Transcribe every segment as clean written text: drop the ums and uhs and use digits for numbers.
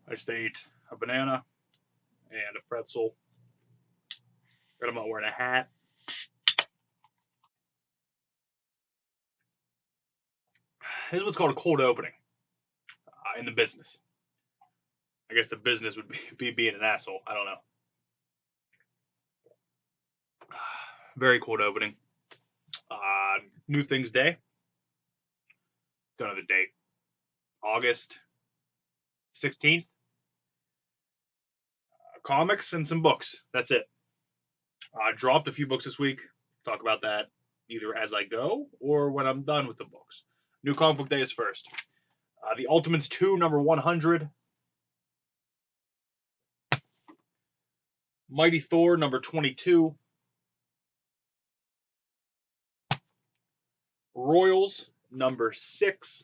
I just ate a banana and a pretzel. I'm not wearing a hat. This is what's called a cold opening in the business. I guess the business would be being an asshole. I don't know. Very cold opening. New Things Day. Don't know the date. August 16th. Comics and some books. That's it. Dropped a few books this week. Talk about that either as I go or when I'm done with the books. New Comic Book Day is first. The Ultimates 2, number 100. Mighty Thor, number 22. Royals, number 6.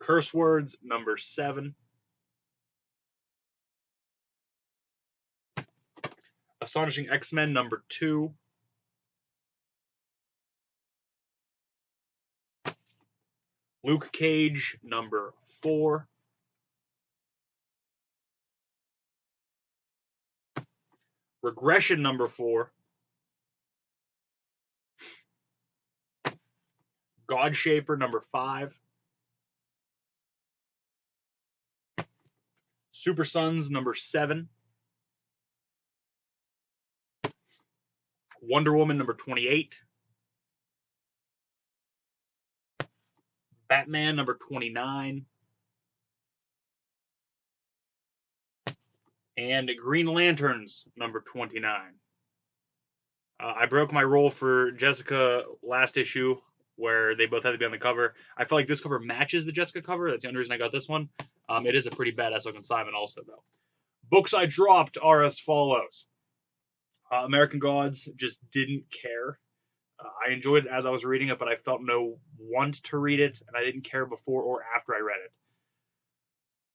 Curse Words, number 7. Astonishing X-Men, number 2. Luke Cage, number 4. Regression, number 4. Godshaper, number 5. Super Sons, number 7. Wonder Woman, number 28. Batman, number 29. And Green Lanterns, number 29. I broke my rule for Jessica last issue, where they both had to be on the cover. I feel like this cover matches the Jessica cover. That's the only reason I got this one. It is a pretty badass looking Simon also, though. Books I dropped are as follows. American Gods, just didn't care. I enjoyed it as I was reading it, but I felt no want to read it, and I didn't care before or after I read it.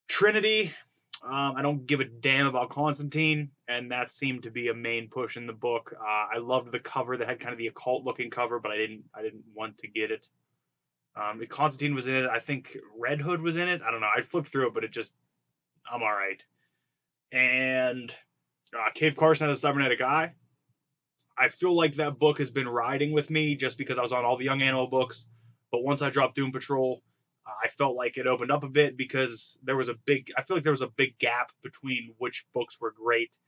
Trinity, I don't give a damn about Constantine, and that seemed to be a main push in the book. I loved the cover that had kind of the occult-looking cover, but I didn't want to get it. Constantine was in it. I think Red Hood was in it. I don't know. I flipped through it, but I'm all right. And Cave Carson as a cybernetic eye. I feel like that book has been riding with me just because I was on all the Young Animal books. But once I dropped Doom Patrol, I felt like it opened up a bit because I feel like there was a big gap between which books were great.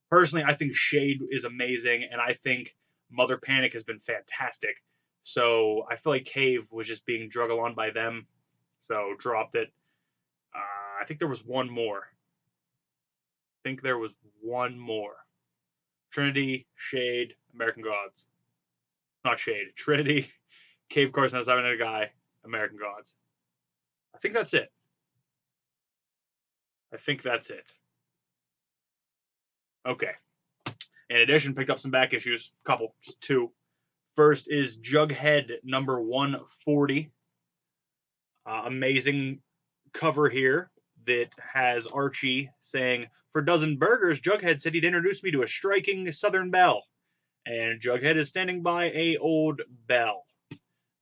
Personally, I think Shade is amazing, and I think Mother Panic has been fantastic. So I feel like Cave was just being drug along by them, so dropped it. I think there was one more. Trinity, Shade, American Gods. Not Shade. Trinity, Cave Carson as Cybernetic Guy, American Gods. I think that's it. Okay. In addition, picked up some back issues. Couple. Just 2. First is Jughead number 140. Amazing cover here that has Archie saying, "For a dozen burgers, Jughead said he'd introduce me to a striking Southern belle." And Jughead is standing by a old bell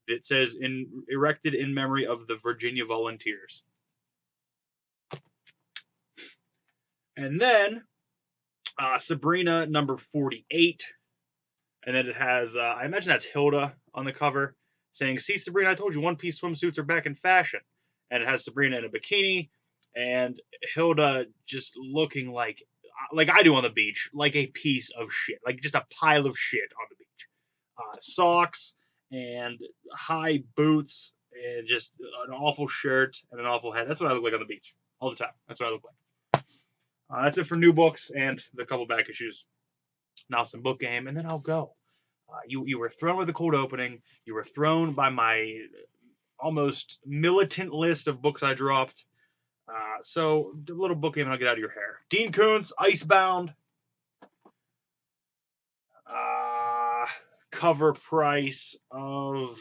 that says, erected in memory of the Virginia Volunteers. And then Sabrina number 48. And then it has, I imagine that's Hilda on the cover, saying, "See, Sabrina, I told you one-piece swimsuits are back in fashion." And it has Sabrina in a bikini and Hilda just looking like I do on the beach, like a piece of shit, like just a pile of shit on the beach. Socks and high boots and just an awful shirt and an awful head. That's what I look like on the beach all the time. That's what I look like. That's it for new books and the couple back issues. Now some book game, and then I'll go. You were thrown with a cold opening. You were thrown by my almost militant list of books I dropped. So a little book game and I'll get out of your hair. Dean Koontz, Icebound. Cover price of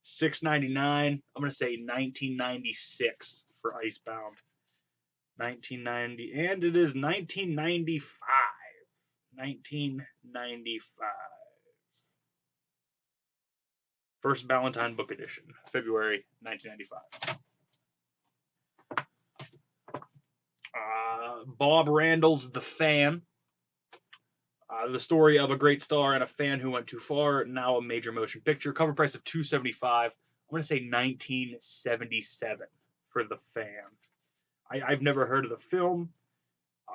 $6.99. I'm gonna say $19.96 for Icebound. 1990, and it is 1995. 1995. First Ballantine book edition, February 1995. Bob Randall's The Fan. The story of a great star and a fan who went too far, now a major motion picture. Cover price of $275. I'm going to say 1977 for The Fan. I've never heard of the film.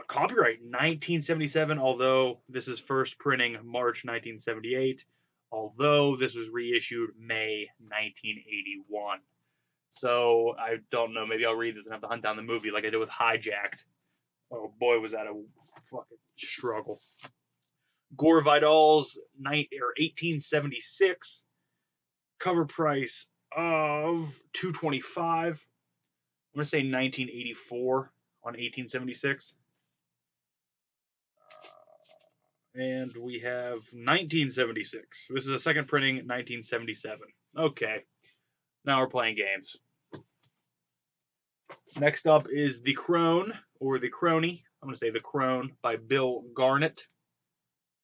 Copyright 1977, although this is first printing March 1978, although this was reissued May 1981. So I don't know, maybe I'll read this and have to hunt down the movie like I did with Hijacked. Oh boy, was that a fucking struggle. Gore Vidal's 1876, cover price of $225. I'm going to say 1984 on 1876. And we have 1976. This is a second printing, 1977. Okay, now we're playing games. Next up is The Crone, or The Crony. I'm going to say The Crone by Bill Garnett.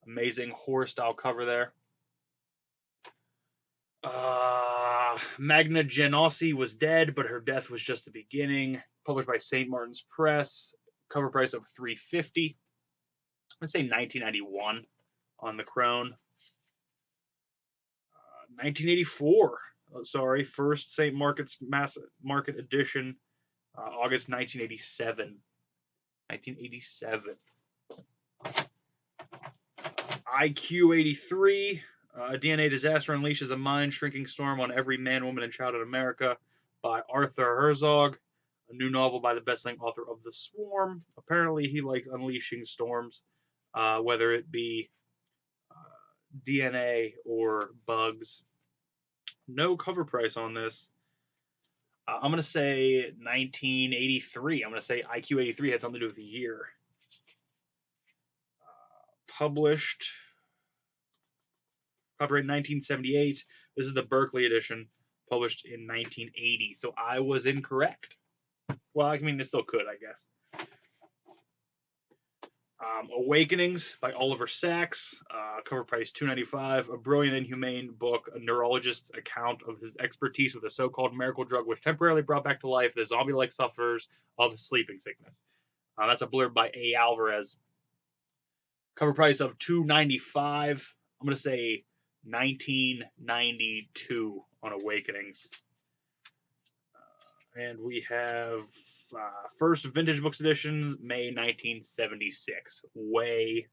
Amazing horror-style cover there. Magna Genossi was dead, but her death was just the beginning. Published by St. Martin's Press. Cover price of $350. I'm going to say 1991 on The Crone. 1984. Oh, sorry, first St. Market's Mass Market edition. August 1987. 1987. IQ 83. A DNA disaster unleashes a mind-shrinking storm on every man, woman, and child in America by Arthur Herzog. A new novel by the best-selling author of The Swarm. Apparently, he likes unleashing storms, whether it be DNA or bugs. No cover price on this. I'm going to say 1983. I'm going to say IQ 83 had something to do with the year. Published. Copyright 1978. This is the Berkeley edition, published in 1980. So I was incorrect. Well, I mean, it still could, I guess. Awakenings by Oliver Sacks. Cover price $295. A brilliant and humane book, a neurologist's account of his expertise with a so-called miracle drug which temporarily brought back to life the zombie-like sufferers of sleeping sickness. That's a blurb by A. Alvarez. Cover price of $295. I'm going to say 1992 on Awakenings. And we have first vintage books edition, May 1976. Way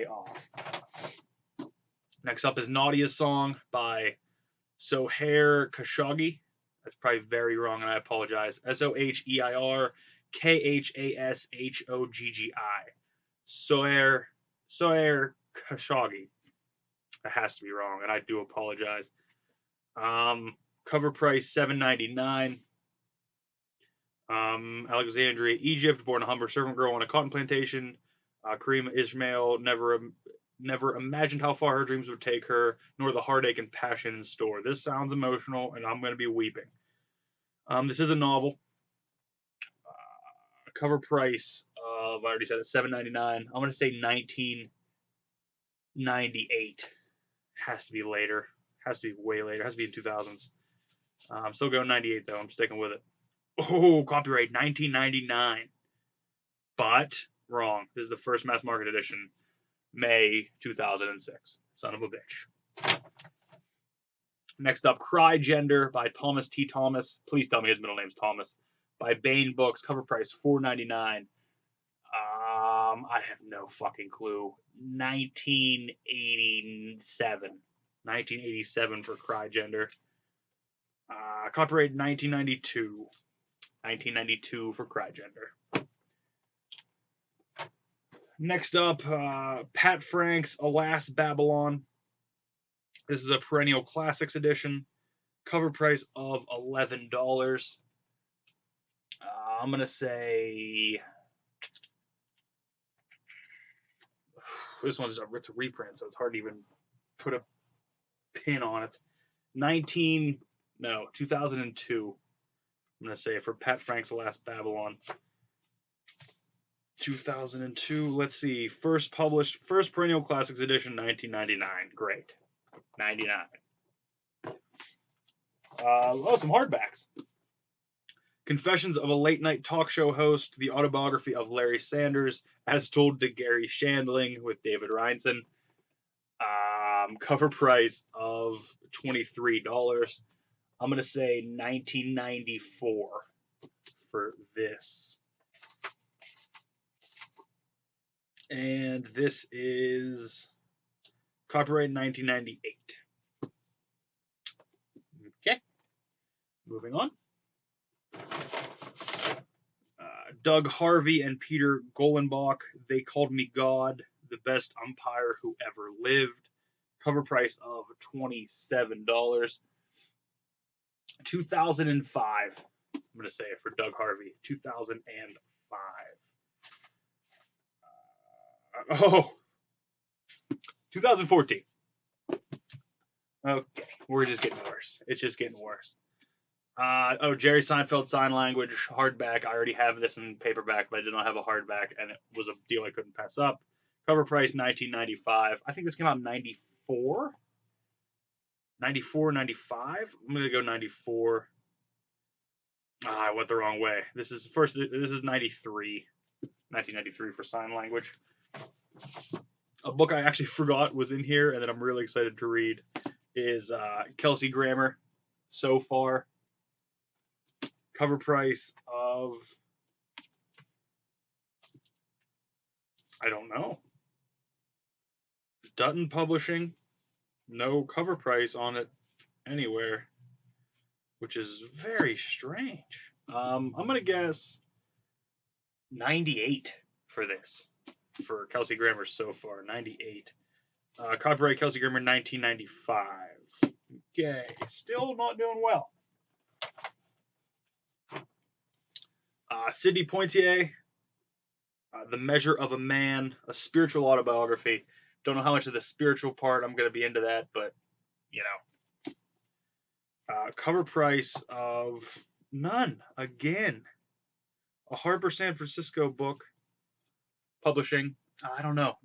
off. Next up is Nadia's Song by Sohair Khashoggi. That's probably very wrong, and I apologize. Soheir Khashoggi. Sohair Khashoggi. That has to be wrong, and I do apologize. Cover price $7.99. Alexandria, Egypt, born a humble servant girl on a cotton plantation. Karima Ismail never imagined how far her dreams would take her, nor the heartache and passion in store. This sounds emotional, and I'm going to be weeping. This is a novel. Cover price of, I already said it, $7.99. I'm going to say 1998. Has to be later. Has to be way later. Has to be in 2000s. I'm still going 98, though. I'm sticking with it. Oh, copyright 1999. But wrong. This is the first mass market edition, May 2006. Son of a bitch. Next up, Cry Gender by Thomas T. Thomas. Please tell me his middle name's Thomas. By Baen Books. Cover price $4.99. I have no fucking clue. 1987. 1987 for Cry Gender. Copyright 1992. 1992 for Cry Gender. Next up, Pat Frank's Alas Babylon. This is a perennial classics edition. Cover price of $11. I'm going to say... This one's it's a reprint, so it's hard to even put a pin on it. 2002. I'm going to say for Pat Frank's Alas Babylon. 2002. Let's see. First perennial classics edition, 1999. Great. 99. Some hardbacks. Confessions of a Late-Night Talk Show Host, the autobiography of Larry Sanders, as told to Gary Shandling with David Reinson. Cover price of $23. I'm going to say $19.94 for this. And this is copyright 1998. Okay. Moving on. Doug Harvey and Peter Golenbach, They Called Me God, the best umpire who ever lived. Cover price of $27. 2005. I'm going to say it for Doug Harvey. 2005. 2014. Okay, we're just getting worse. It's just getting worse. Jerry Seinfeld sign language hardback. I already have this in paperback, but I did not have a hardback, and it was a deal I couldn't pass up. Cover price $19.95. I think this came out in 94. 94, 95. I'm gonna go 94. I went the wrong way. This is 93. 1993 for sign language. A book I actually forgot was in here, and that I'm really excited to read is Kelsey Grammer, So Far. Cover price of, I don't know. Dutton Publishing. No cover price on it anywhere, which is very strange. I'm going to guess 98 for this. For Kelsey Grammer So Far, 98. Copyright Kelsey Grammer 1995. Okay, still not doing well. Sidney Poitier, The Measure of a Man, a spiritual autobiography. Don't know how much of the spiritual part I'm going to be into that, but, you know. Cover price of none. Again. A Harper San Francisco book. Publishing. I don't know.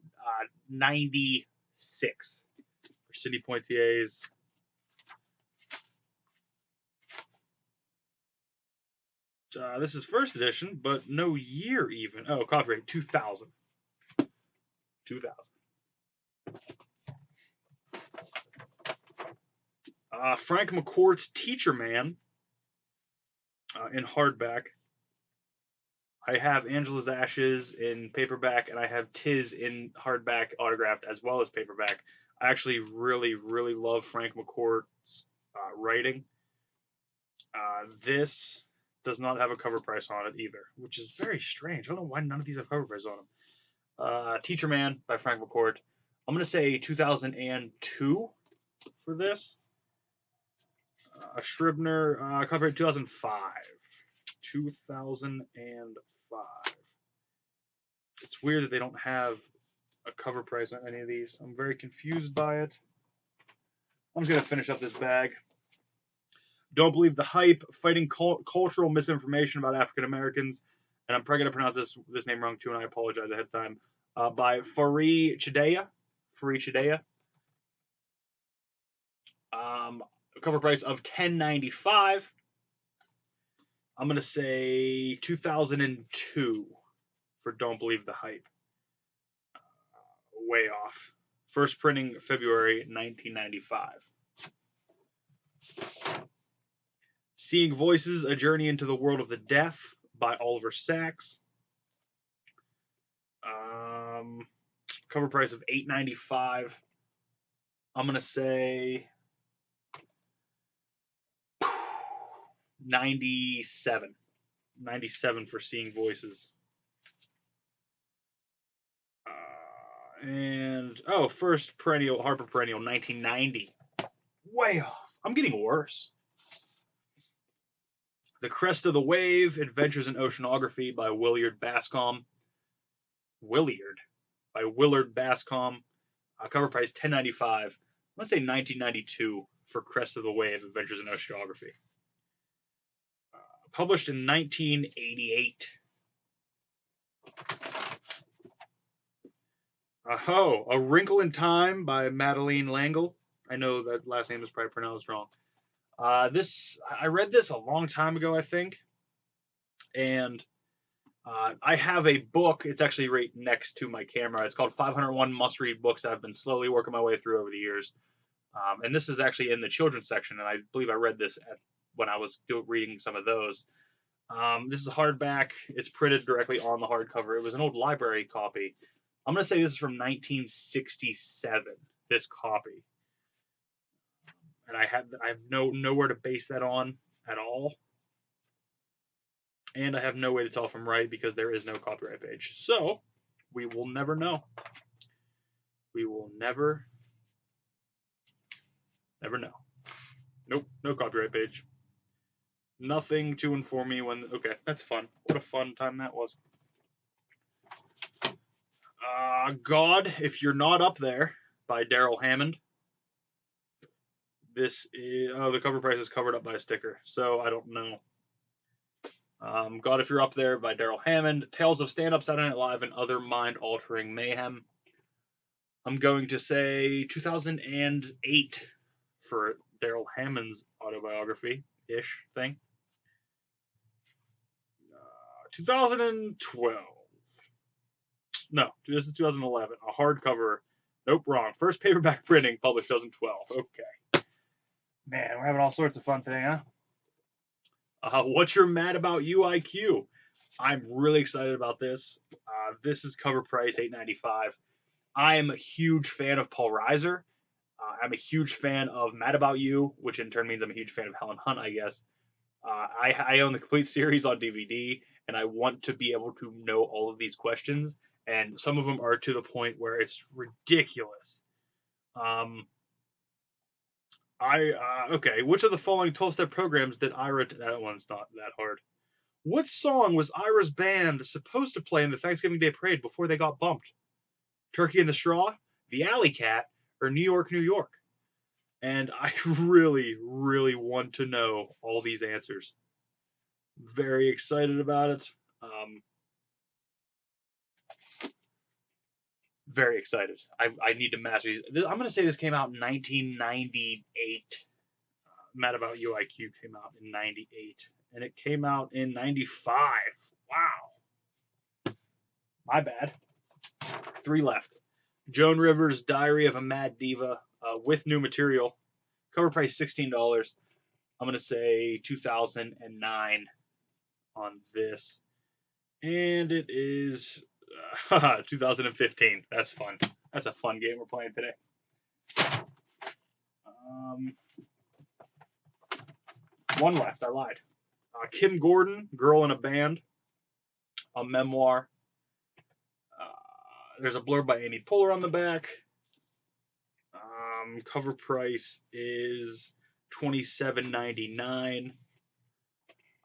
96 for Sidney Poitier's. This is first edition, but no year even. Oh, copyright 2000. 2000. Frank McCourt's Teacher Man in hardback. I have Angela's Ashes in paperback, and I have Tiz in hardback autographed as well as paperback. I actually really, really love Frank McCourt's writing. This does not have a cover price on it either, which is very strange. I don't know why none of these have cover price on them. Teacher Man by Frank McCourt. I'm going to say 2002 for this. Scribner, copyright 2005. 2005. It's weird that they don't have a cover price on any of these. I'm very confused by it. I'm just going to finish up this bag. Don't Believe the Hype, Fighting Cultural Misinformation About African Americans. And I'm probably going to pronounce this name wrong too, and I apologize ahead of time. By Fareed Chideya. A cover price of $10.95. I'm going to say 2002 for Don't Believe the Hype. Way off. First printing February 1995. Seeing Voices, A Journey into the World of the Deaf by Oliver Sacks. Cover price of $8.95. I'm going to say 97. 97 for Seeing Voices. First perennial, Harper Perennial, 1990. Way off. I'm getting worse. The Crest of the Wave, Adventures in Oceanography by Willard Bascom. Cover price $10.95. I'm going to say 1992 for Crest of the Wave, Adventures in Oceanography. Published in 1988. A Wrinkle in Time by Madeleine L'Engle. I know that last name is probably pronounced wrong. I read this a long time ago, I think, and I have a book. It's actually right next to my camera. It's called 501 Must-Read Books I've been slowly working my way through over the years. And this is actually in the children's section, and I believe I read this when I was reading some of those. This is a hardback. It's printed directly on the hardcover. It was an old library copy. I'm going to say this is from 1967, this copy. And I have nowhere to base that on at all. And I have no way to tell if I'm right because there is no copyright page. So we will never know. We will never know. Nope, no copyright page. Nothing to inform me when. Okay, that's fun. What a fun time that was. God, If You're Not Up There by Daryl Hammond. This is. Oh, the cover price is covered up by a sticker, so I don't know. God, If You're Up There by Daryl Hammond. Tales of Stand Up, Saturday Night Live, and Other Mind-Altering Mayhem. I'm going to say 2008 for Daryl Hammond's autobiography-ish thing. 2012. No, this is 2011. A hardcover. Nope, wrong. First paperback printing, published 2012. Okay. Man, we're having all sorts of fun today, huh? What's Your Mad About You IQ? I'm really excited about this. This is cover price $8.95. I am a huge fan of Paul Reiser. I'm a huge fan of Mad About You, which in turn means I'm a huge fan of Helen Hunt, I guess. I own the complete series on DVD, and I want to be able to know all of these questions, and some of them are to the point where it's ridiculous. Okay, which of the following 12-step programs did Ira... That one's not that hard. What song was Ira's band supposed to play in the Thanksgiving Day Parade before they got bumped? Turkey in the Straw, The Alley Cat, or New York, New York? And I really, really want to know all these answers. Very excited about it. Very excited. I need to master these. I'm going to say this came out in 1998. Mad About You IQ came out in 98. And it came out in 95. Wow. My bad. 3 left. Joan Rivers' Diary of a Mad Diva with new material. Cover price $16. I'm going to say 2009 on this. And it is 2015. That's fun. That's a fun game we're playing today. One left. I lied. Kim Gordon, Girl in a Band, a memoir. There's a blurb by Amy Poehler on the back. Cover price is $27.99.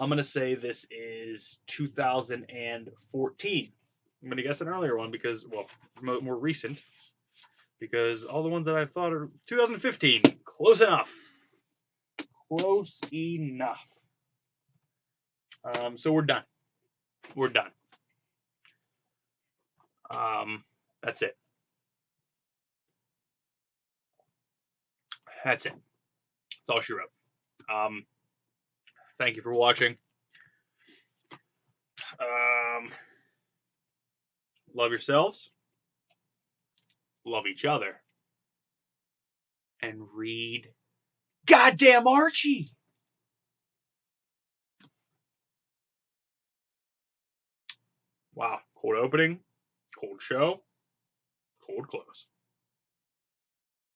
I'm going to say this is 2014. I'm going to guess an earlier one because, well, more recent. Because all the ones that I thought are 2015. Close enough. Close enough. So we're done. We're done. That's it. That's it. That's all she wrote. Thank you for watching. Love yourselves. Love each other. And read goddamn Archie. Wow. Cold opening, cold show, cold close.